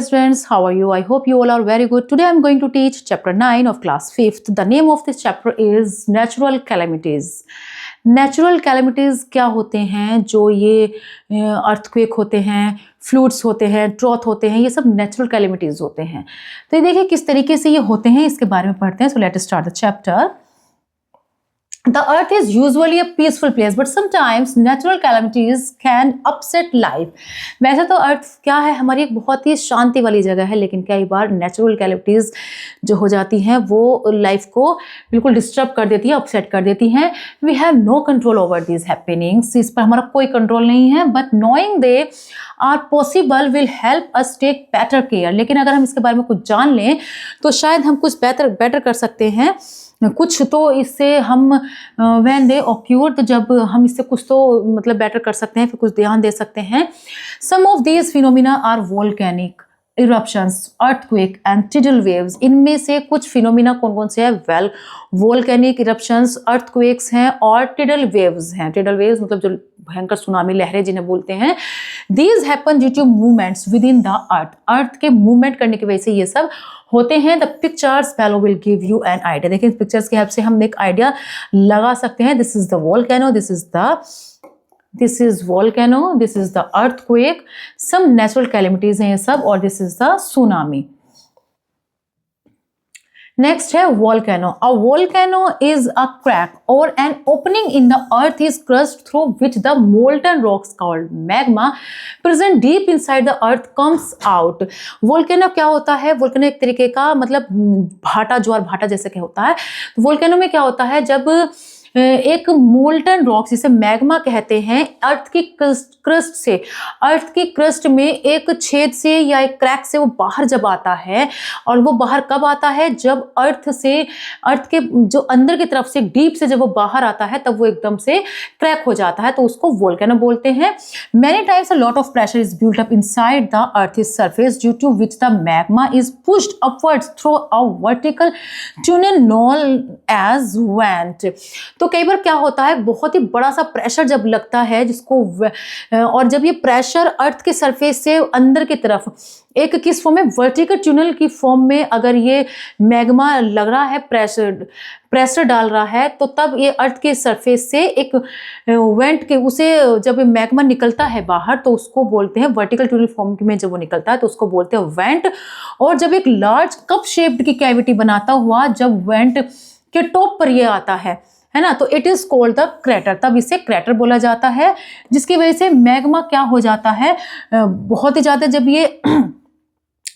dear students, how are you? I hope you all are very good. Today I am going to teach chapter 9 of class 5th. The name of this chapter is Natural Calamities. Natural calamities क्या होते हैं? जो ये earthquake होते हैं, fluids होते हैं, drought होते हैं, ये सब नेचुरल कैलेमिटीज़ होते हैं। तो ये देखिए किस तरीके से ये होते हैं, इसके बारे में पढ़ते हैं। So let us start the chapter. The earth is usually a peaceful place, but sometimes natural calamities can upset life. वैसे तो अर्थ क्या है, हमारी एक बहुत ही शांति वाली जगह है, लेकिन कई बार नेचुरल कैलेमिटीज जो हो जाती हैं वो लाइफ को बिल्कुल डिस्टर्ब कर देती है, अपसेट कर देती हैं। We have no control over these happenings, इस पर हमारा कोई कंट्रोल नहीं है, but knowing they are possible will help us take better care. लेकिन अगर हम इसके बारे में कुछ जान लें तो शायद हम कुछ बेटर कर सकते हैं कुछ। तो इससे हम व्हेन दे ऑक्यूर, तो जब हम इससे कुछ तो मतलब बेटर कर सकते हैं, फिर कुछ ध्यान दे सकते हैं। Some of these phenomena are volcanic eruptions, earthquake and tidal waves. इनमें से कुछ फिनोमिना कौन कौन से हैं? वेल, वोल्केनिक इरप्शंस, अर्थक्वेक्स हैं और टिडल वेव्स हैं। टिडल वेव्स मतलब जो भयंकर सुनामी लहरें जिन्हें बोलते हैं। These happen due to movements within the earth. Earth के मूवमेंट करने की वजह से ये सब होते हैं। The pictures below will give you an idea. देखिए इस पिक्चर्स की हेल्प से हम एक आइडिया लगा सकते हैं। This is the volcano, this is volcano, this is the earthquake, some natural calamities हैं ये सब, और this is the tsunami. Next है volcano. A volcano is a crack और an opening in the earth is crust through which the molten rocks called magma present deep inside the earth comes out. Volcano क्या होता है? Volcano एक तरीके का मतलब भाटा, ज्वार भाटा जैसे क्या होता है। वोल्केनो में क्या होता है, जब एक मोल्टन रॉक जिसे मैग्मा कहते हैं, अर्थ की क्रस्ट से, अर्थ की क्रस्ट में एक छेद से या एक क्रैक से वो बाहर जब आता है, और वो बाहर कब आता है? जब अर्थ के जो अंदर की तरफ से डीप से जब वो बाहर आता है तब वो एकदम से क्रैक हो जाता है, तो उसको वोल्केनो बोलते हैं। Many times a lot of pressure is built up inside the earth surface due to which the magma is pushed upwards through a vertical tunnel known as vent. तो कई बार क्या होता है, बहुत ही बड़ा सा प्रेशर जब लगता है जिसको, और जब ये प्रेशर अर्थ के सरफेस से अंदर की तरफ एक किस फॉर्म में, वर्टिकल टनल की फॉर्म में अगर ये मैग्मा लग रहा है, प्रेशर डाल रहा है, तो तब ये अर्थ के सरफेस से एक वेंट के उसे जब मैग्मा निकलता है बाहर तो उसको बोलते हैं, वर्टिकल टनल फॉर्म में जब वो निकलता है तो उसको बोलते हैं वेंट। और जब एक लार्ज कप शेप्ड की कैविटी बनाता हुआ जब वेंट के टॉप पर ये आता है ना, तो it is called the crater, तब इसे क्रेटर बोला जाता है। जिसकी वजह से मैग्मा क्या हो जाता है, बहुत ही ज्यादा जब ये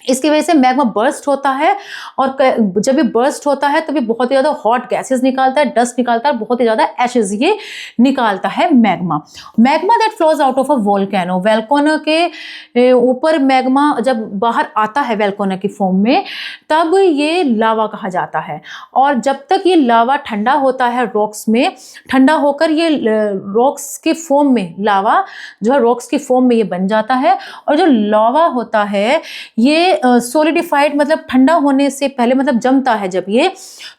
इसकी वजह से मैग्मा बर्स्ट होता है, और जब ये बर्स्ट होता है तब ये बहुत ही ज़्यादा हॉट गैसेस निकालता है, डस्ट निकालता है, बहुत ही ज़्यादा एशेज ये निकालता है magma that flows out of a volcano. Volcano के ऊपर मैग्मा जब बाहर आता है वोल्केनो की फॉर्म में, तब ये लावा कहा जाता है। और जब तक ये लावा ठंडा होता है रॉक्स में, ठंडा होकर ये रॉक्स के फॉर्म में, लावा जो है रॉक्स की फॉर्म में ये बन जाता है। और जो लावा होता है ये सोलिडिफाइड मतलब ठंडा होने से पहले मतलब जमता है जब ये,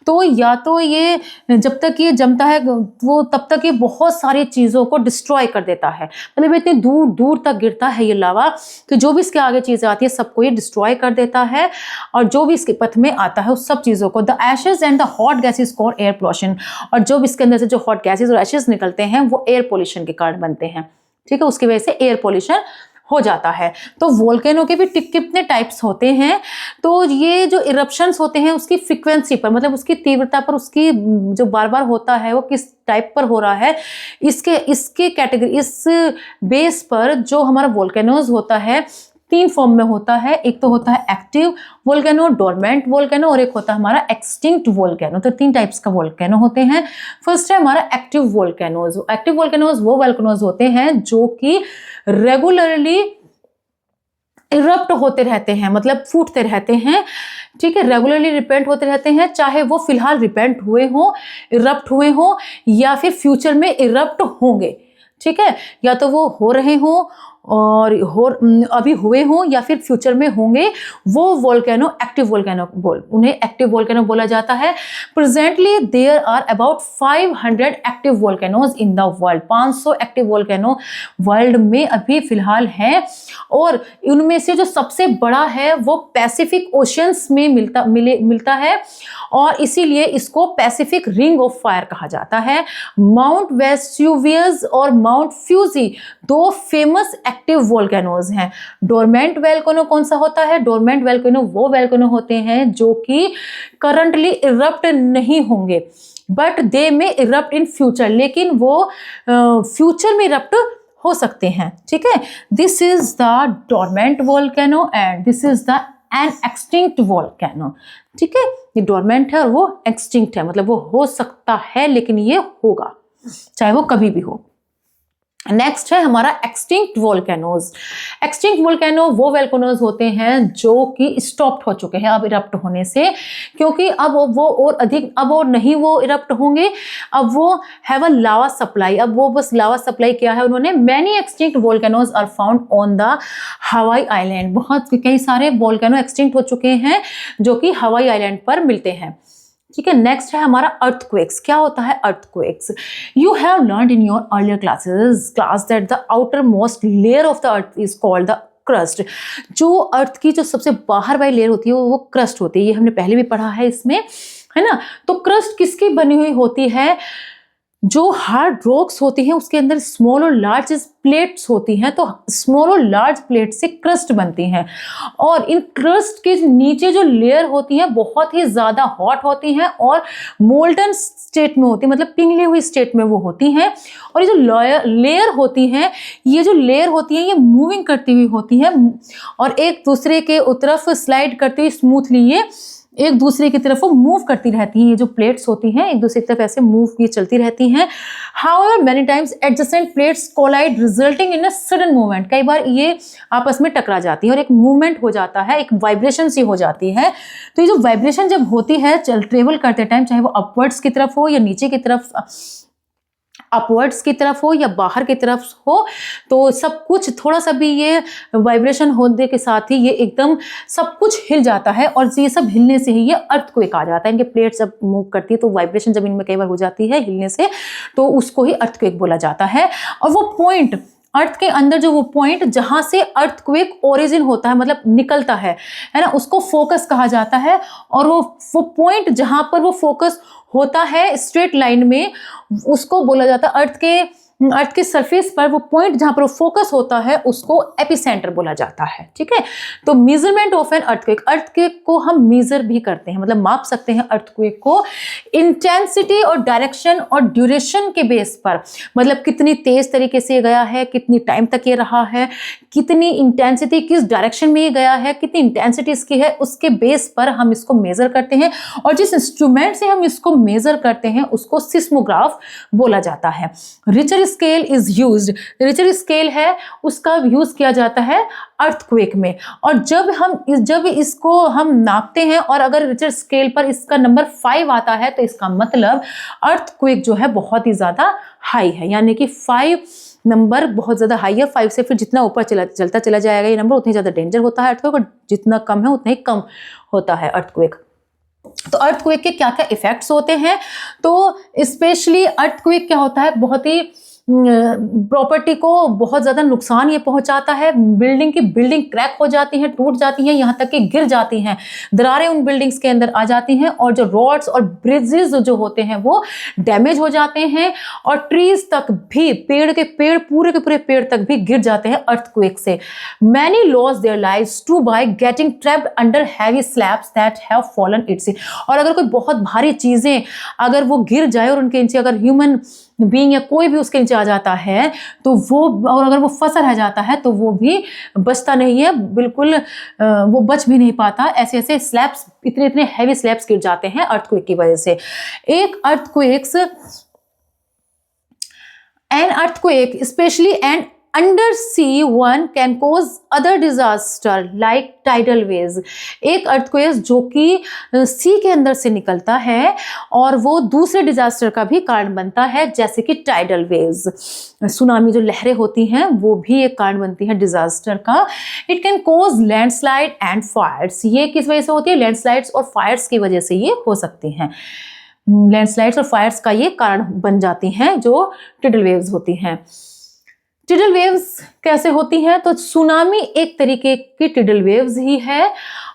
तो या तो ये जब तक ये जमता है वो तब तक ये बहुत सारी चीज़ों को डिस्ट्रॉय कर देता है। मतलब इतनी दूर दूर तक गिरता है ये लावा कि जो भी इसके आगे चीज़ें आती है सबको ये डिस्ट्रॉय कर देता है, और जो भी इसके पथ में आता है उस सब चीज़ों को। The Ashes and the hot gases called air pollution. और जो भी इसके अंदर से जो हॉट गैसेज और एशेज निकलते हैं वो एयर पोल्यूशन के कारण बनते हैं, ठीक है, उसकी वजह से एयर पोल्यूशन हो जाता है। तो वोल्केनो के भी कितने टाइप्स होते हैं, तो ये जो इरप्शंस होते हैं उसकी फ्रीक्वेंसी पर, मतलब उसकी तीव्रता पर, उसकी जो बार बार होता है वो किस टाइप पर हो रहा है, इसके कैटेगरी, इस बेस पर जो हमारा वोल्केनोज होता है 3 फॉर्म में होता है। एक तो होता है एक्टिव वोल्केनो, डोरमेंट वोल्केनो, और एक होता है हमारा एक्सटिंक्ट वोल्केनो। तो 3 टाइप्स का वोल्केनो होते हैं। फर्स्ट है हमारा एक्टिव वोल्केनोज। एक्टिव वोल्केनोज वो वोल्केनोज होते हैं जो कि रेगुलरली इरप्ट होते रहते हैं, मतलब फूटते रहते हैं, ठीक है, रेगुलरली रिपेंट होते रहते हैं, चाहे वो फिलहाल रिपेंट हुए हों, इरप्ट हुए हों, या फिर फ्यूचर में इरप्ट होंगे, ठीक है, या तो वो हो रहे हों और अभी हुए हों या फिर फ्यूचर में होंगे, वो वोल्केनो एक्टिव वोल्केनो उन्हें एक्टिव वोल्केनो बोला जाता है। Presently there are about 500 active volcanoes in the world. 500 active volcano world में अभी फिलहाल हैं, और उनमें से जो सबसे बड़ा है वो पैसिफिक ओशियंस में मिलता है, और इसीलिए इसको पैसिफिक रिंग ऑफ फायर कहा जाता है। माउंट वेस्यूवियस और माउंट फ्यूजी दो फेमस एक्टिव वोल्केनोज हैं। डोरमेंट वोल्केनो कौन सा होता है? डोरमेंट वोल्केनो वो वोल्केनो होते हैं जो कि करंटली इरप्ट नहीं होंगे, बट दे में इरप्ट इन फ्यूचर, लेकिन वो फ्यूचर में इरप्ट हो सकते हैं। ठीक है, this is the dormant volcano and this is the an extinct volcano. ठीक है, ये डोरमेंट है और वो एक्सटिंक्ट है, मतलब वो हो सकता है लेकिन ये होगा, चाहे वो कभी भी हो। नेक्स्ट है हमारा एक्सटिंक्ट वोल्केनोज। एक्सटिंक्ट वोल्केनो वो वोल्केनोज होते हैं जो कि स्टॉप्ड हो चुके हैं अब इरप्ट होने से, क्योंकि अब वो और अधिक अब और नहीं वो इरप्ट होंगे, अब वो हैव अ लावा सप्लाई। अब वो बस लावा सप्लाई किया है उन्होंने। Many extinct volcanoes are found on the Hawaii island. बहुत कई सारे वोल्केनो एक्सटिंक्ट हो चुके हैं जो कि हवाई आइलैंड पर मिलते हैं। ठीक है, नेक्स्ट है हमारा अर्थक्वेक्स। क्या होता है earthquakes? You have learned in your earlier class that the outer most layer of the earth is called the crust. जो अर्थ की जो सबसे बाहर वाली लेयर होती है वो क्रस्ट होती है, ये हमने पहले भी पढ़ा है इसमें, है ना। तो क्रस्ट किसकी बनी हुई होती है? जो हार्ड रॉक्स होती हैं उसके अंदर स्मॉल और लार्ज प्लेट्स होती हैं, तो स्मॉल और लार्ज प्लेट से क्रस्ट बनती हैं, और इन क्रस्ट के नीचे जो लेयर होती हैं बहुत ही ज़्यादा हॉट होती हैं और मोल्टन स्टेट में होती है, मतलब पिघली हुई स्टेट में वो होती हैं। और ये जो लेयर होती हैं, ये जो लेयर होती हैं ये मूविंग करती हुई होती हैं और एक दूसरे के तरफ स्लाइड करती हुई स्मूथली ये एक दूसरे की तरफ वो मूव करती रहती हैं। ये जो प्लेट्स होती हैं एक दूसरे की तरफ ऐसे मूव ये चलती रहती हैं। However many times adjacent plates collide resulting in a sudden movement. कई बार ये आपस में टकरा जाती है और एक मूवमेंट हो जाता है, एक वाइब्रेशन सी हो जाती है। तो ये जो वाइब्रेशन जब होती है ट्रेवल करते टाइम, चाहे वो अपवर्ड्स की तरफ हो या नीचे की तरफ, अपवर्ड्स की तरफ हो या बाहर की तरफ हो, तो सब कुछ थोड़ा सा भी ये वाइब्रेशन होने के साथ ही ये एकदम सब कुछ हिल जाता है, और ये सब हिलने से ही ये अर्थक्वेक आ जाता है। इनके प्लेट्स जब मूव करती है तो वाइब्रेशन जब इनमें कई बार हो जाती है हिलने से, तो उसको ही अर्थक्वेक बोला जाता है। और वो पॉइंट अर्थ के अंदर जो वो पॉइंट जहां से अर्थक्वेक ओरिजिन होता है, मतलब निकलता है ना, उसको फोकस कहा जाता है। और वो पॉइंट जहां पर वो फोकस होता है स्ट्रेट लाइन में, उसको बोला जाता है अर्थ के सरफेस पर वो पॉइंट जहां पर वो फोकस होता है उसको एपिसेंटर बोला जाता है। ठीक है, तो मेजरमेंट ऑफ एन अर्थक्वेक को हम मेजर भी करते हैं, मतलब माप सकते हैं अर्थक्वेक को इंटेंसिटी और डायरेक्शन और ड्यूरेशन के बेस पर, मतलब कितनी तेज तरीके से गया है, कितनी टाइम तक ये रहा है, कितनी इंटेंसिटी किस डायरेक्शन में ये गया है, कितनी इंटेंसिटी इसकी है, उसके बेस पर हम इसको मेजर करते हैं। और जिस इंस्ट्रूमेंट से हम इसको मेजर करते हैं उसको सिस्मोग्राफ बोला जाता है। Richter scale is used. Richter scale है उसका यूज किया जाता है अर्थक्वेक में, और जब इसको हम नापते हैं और अगर रिचर स्केल पर इसका नंबर 5 आता है तो इसका मतलब अर्थक्वेक जो है बहुत ही ज्यादा हाई है, यानी कि 5 नंबर बहुत ज्यादा हाई है। 5 से फिर जितना ऊपर चलता चला जाएगा ये नंबर उतनी ज्यादा डेंजर होता है अर्थक्वेक, और जितना कम है उतना ही कम होता है अर्थक्वेक। तो अर्थक्वेक के क्या क्या इफेक्ट्स होते हैं? तो स्पेशली अर्थक्वेक क्या होता है, बहुत ही प्रॉपर्टी को बहुत ज़्यादा नुकसान ये पहुंचाता है। बिल्डिंग क्रैक हो जाती हैं, टूट जाती हैं, यहाँ तक कि गिर जाती हैं, दरारें उन बिल्डिंग्स के अंदर आ जाती हैं, और जो रोड्स और ब्रिजेस जो होते हैं वो डैमेज हो जाते हैं, और ट्रीज तक भी, पूरे के पूरे पेड़ तक भी गिर जाते हैं अर्थक्वेक से। Many lose their lives to by getting trapped under heavy slabs that have fallen its. और अगर कोई बहुत भारी चीज़ें अगर वो गिर जाए और उनके नीचे अगर ह्यूमन बीइंग या कोई भी उसके नीचे आ जाता है तो वो, और अगर वो फंसा रह जाता है तो वो भी बचता नहीं है, बिल्कुल वो बच भी नहीं पाता। ऐसे स्लैब्स, इतने हैवी स्लैब्स गिर जाते हैं अर्थक्वेक की वजह से। An earthquake specially an under sea one can cause other disaster like tidal waves. एक अर्थक्वेक जो कि सी के अंदर से निकलता है और वो दूसरे डिजास्टर का भी कारण बनता है, जैसे कि टाइडल वेव्स। सुनामी जो लहरें होती हैं वो भी एक कारण बनती है डिजास्टर का। It can cause landslide and fires. ये किस वजह से होती है? लैंडस्लाइड्स और फायर्स की वजह से ये हो सकती हैं। लैंडस्लाइड्स और फायर्स का ये कारण बन जाती हैं जो टाइडल वेव्स होती हैं। टाइडल वेव्स कैसे होती हैं? तो सुनामी एक तरीके की टाइडल वेव्स ही है,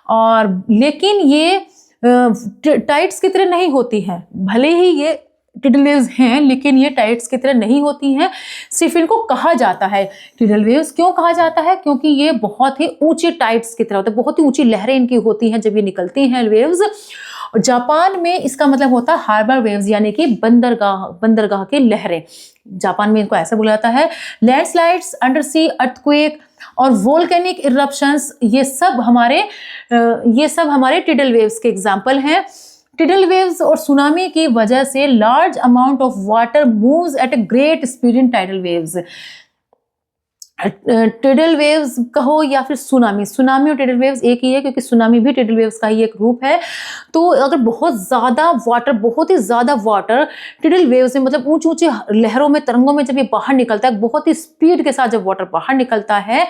और लेकिन ये टाइड्स की तरह नहीं होती हैं। भले ही ये टाइडल वेव्स हैं लेकिन ये टाइड्स की तरह नहीं होती हैं। सिर्फ इनको कहा जाता है टाइडल वेव्स। क्यों कहा जाता है? क्योंकि ये बहुत ही ऊंची टाइड्स की तरह होते हैं, बहुत ही ऊंची लहरें इनकी होती हैं जब ये निकलती हैं वेव्स। जापान में इसका मतलब होता है हार्बर वेव्स, यानी कि बंदरगाह की लहरें। जापान में इनको ऐसे बोला जाता है। लैंडस्लाइड्स, अंडर सी अर्थक्वेक और वोल्केनिक इरप्शंस, ये सब हमारे टाइडल वेव्स के एग्जाम्पल हैं। टाइडल वेव्स और सुनामी की वजह से large amount of water moves at a great speed in tidal waves. Tidal waves कहो या फिर सुनामी और टाइडल वेव्स एक ही है, क्योंकि सुनामी भी टाइडल वेव्स का ही एक रूप है। तो अगर बहुत ही ज़्यादा वाटर टाइडल वेव्स में, मतलब ऊंची लहरों में, तरंगों में जब ये बाहर निकलता है, बहुत ही स्पीड के साथ जब वाटर बाहर निकलता है,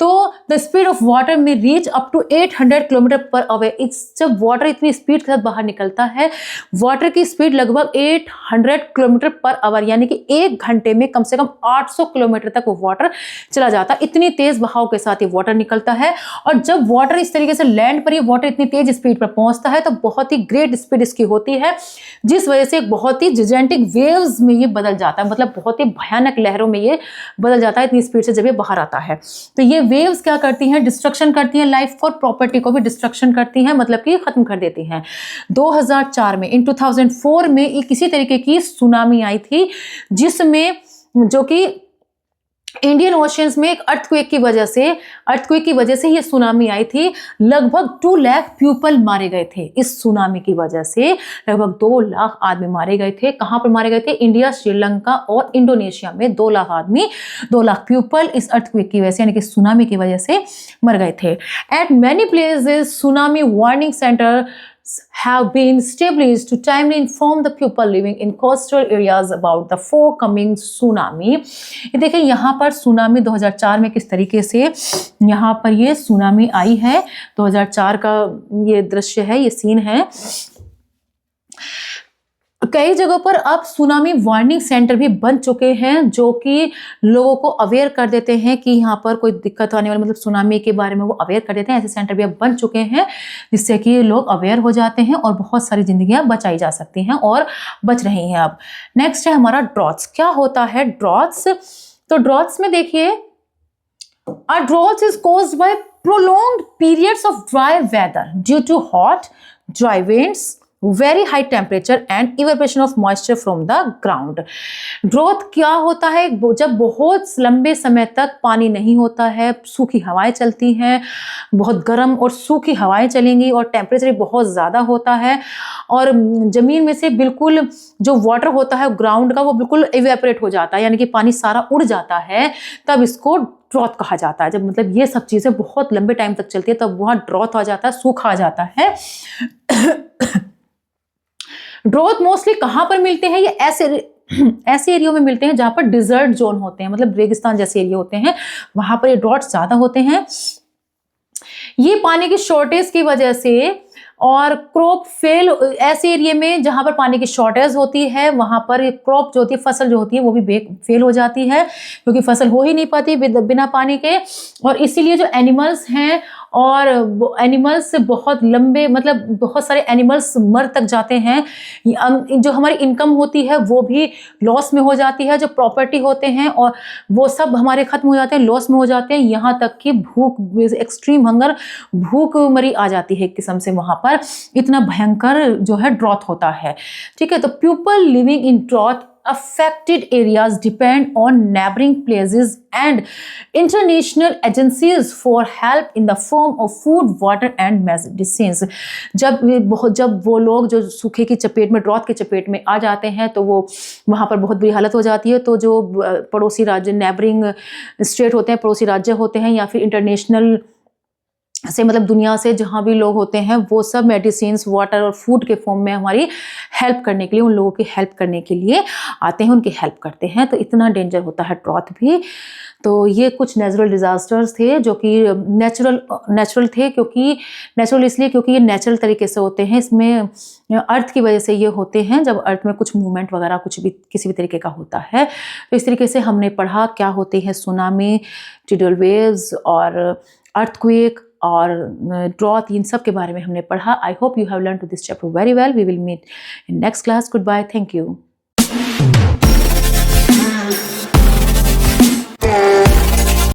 तो द स्पीड ऑफ वाटर में reach up to 800 kilometre per hour. जब वाटर इतनी स्पीड के साथ बाहर निकलता है, वाटर की स्पीड लगभग 800 किलोमीटर पर आवर, यानी कि 1 घंटे में कम से कम 800 किलोमीटर तक वो वाटर चला जाता है। इतनी तेज बहाव के साथ ये वाटर निकलता है, और जब वाटर इस तरीके से लैंड पर, ये वाटर इतनी तेज स्पीड पर पहुंचता है, तो बहुत ही ग्रेट स्पीड इसकी होती है, जिस वजह से बहुत ही जिजेंटिक वेव्स में ये बदल जाता है, मतलब बहुत ही भयानक लहरों में ये बदल जाता है इतनी स्पीड से जब ये बाहर आता है। तो ये वेव्स क्या करती हैं? डिस्ट्रक्शन करती हैं, लाइफ और प्रॉपर्टी को भी डिस्ट्रक्शन करती हैं, मतलब कि खत्म कर देती हैं। 2004 में, इन 2004 में एक किसी तरीके की सुनामी आई थी, जिसमें जो कि इंडियन ओशियंस में एक अर्थक्वेक की वजह से ये सुनामी आई थी। लगभग 2 लाख पीपल मारे गए थे इस सुनामी की वजह से। लगभग 2 लाख आदमी मारे गए थे। कहाँ पर मारे गए थे? इंडिया, श्रीलंका और इंडोनेशिया में 2 लाख आदमी, 2 लाख पीपल इस अर्थक्वेक की वजह से, यानी कि सुनामी की वजह से मर गए थे। Eight many places tsunami warning centre have been established to timely inform the people living in coastal areas about the forthcoming tsunami। देखिए यहाँ पर सुनामी 2004 में किस तरीके से यहाँ पर ये सुनामी आई है। 2004 का ये दृश्य है, ये सीन है। कई जगहों पर अब सुनामी वार्निंग सेंटर भी बन चुके हैं, जो कि लोगों को अवेयर कर देते हैं कि यहाँ पर कोई दिक्कत आने वाली, मतलब सुनामी के बारे में वो अवेयर कर देते हैं। ऐसे सेंटर भी अब बन चुके हैं, जिससे कि लोग अवेयर हो जाते हैं और बहुत सारी जिंदगियां बचाई जा सकती हैं और बच रही हैं अब। नेक्स्ट है हमारा ड्रॉट्स। क्या होता है ड्रॉट्स? तो ड्रॉट्स में देखिए, a droughts is caused by prolonged periods of dry weather due to hot dry winds, very high temperature and evaporation of moisture from the ground. Drought क्या होता है? जब बहुत लंबे समय तक पानी नहीं होता है, सूखी हवाएं चलती हैं, बहुत गर्म और सूखी हवाएं चलेंगी और टेम्परेचर बहुत ज़्यादा होता है, और ज़मीन में से बिल्कुल जो वाटर होता है ग्राउंड का वो बिल्कुल इवेपोरेट हो जाता है, यानी कि पानी सारा उड़ जाता है, तब इसको ड्रॉथ कहा जाता है। जब मतलब ये सब चीज़ें बहुत लंबे टाइम तक चलती है तब वहाँ ड्रॉथ आ जाता है, सूखा आ जाता है। ड्रॉथ मोस्टली कहाँ पर मिलते हैं? ये ऐसे एरिया में मिलते हैं जहाँ पर डिजर्ट जोन होते हैं, मतलब रेगिस्तान जैसे एरिया होते हैं, वहां पर ये ड्रॉट्स ज्यादा होते हैं। ये पानी की शॉर्टेज की वजह से और क्रॉप फेल, ऐसे एरिया में जहां पर पानी की शॉर्टेज होती है वहां पर क्रॉप जो होती है, फसल जो होती है वो भी फेल हो जाती है, क्योंकि फसल हो ही नहीं पाती बिना पानी के। और इसीलिए जो एनिमल्स हैं, और एनिमल्स बहुत लंबे, मतलब बहुत सारे एनिमल्स मर तक जाते हैं। जो हमारी इनकम होती है वो भी लॉस में हो जाती है, जो प्रॉपर्टी होते हैं और वो सब हमारे खत्म हो जाते हैं, लॉस में हो जाते हैं। यहाँ तक कि भूख, एक्सट्रीम हंगर, भूखमरी आ जाती है एक किस्म से वहाँ पर। इतना भयंकर जो है ड्रॉथ होता है। ठीक है, तो people living in drought affected areas depend on neighboring places and international agencies for help in the form of food, water and medicines. जब वो लोग जो सूखे की चपेट में, ड्रॉथ की चपेट में आ जाते हैं तो वो वहाँ पर बहुत बुरी हालत हो जाती है। तो जो पड़ोसी राज्य, नेबरिंग स्टेट होते हैं, पड़ोसी राज्य होते हैं, या फिर इंटरनेशनल से मतलब दुनिया से जहाँ भी लोग होते हैं, वो सब मेडिसिन्स, वाटर और फूड के फॉर्म में हमारी हेल्प करने के लिए, उन लोगों की हेल्प करने के लिए आते हैं, उनकी हेल्प करते हैं। तो इतना डेंजर होता है ड्रॉथ भी। तो ये कुछ नेचुरल डिज़ास्टर्स थे जो कि नेचुरल थे, क्योंकि नेचुरल इसलिए क्योंकि ये नेचुरल तरीके से होते हैं। इसमें अर्थ की वजह से ये होते हैं, जब अर्थ में कुछ मूवमेंट वगैरह कुछ भी किसी भी तरीके का होता है। तो इस तरीके से हमने पढ़ा क्या होते हैं सुनामी, tidal वेव्स और अर्थक्वेक और ड्रॉथ, इन सब के बारे में हमने पढ़ा। I hope you have learn to this chapter very well. We will meet in next class. Good bye, thank you.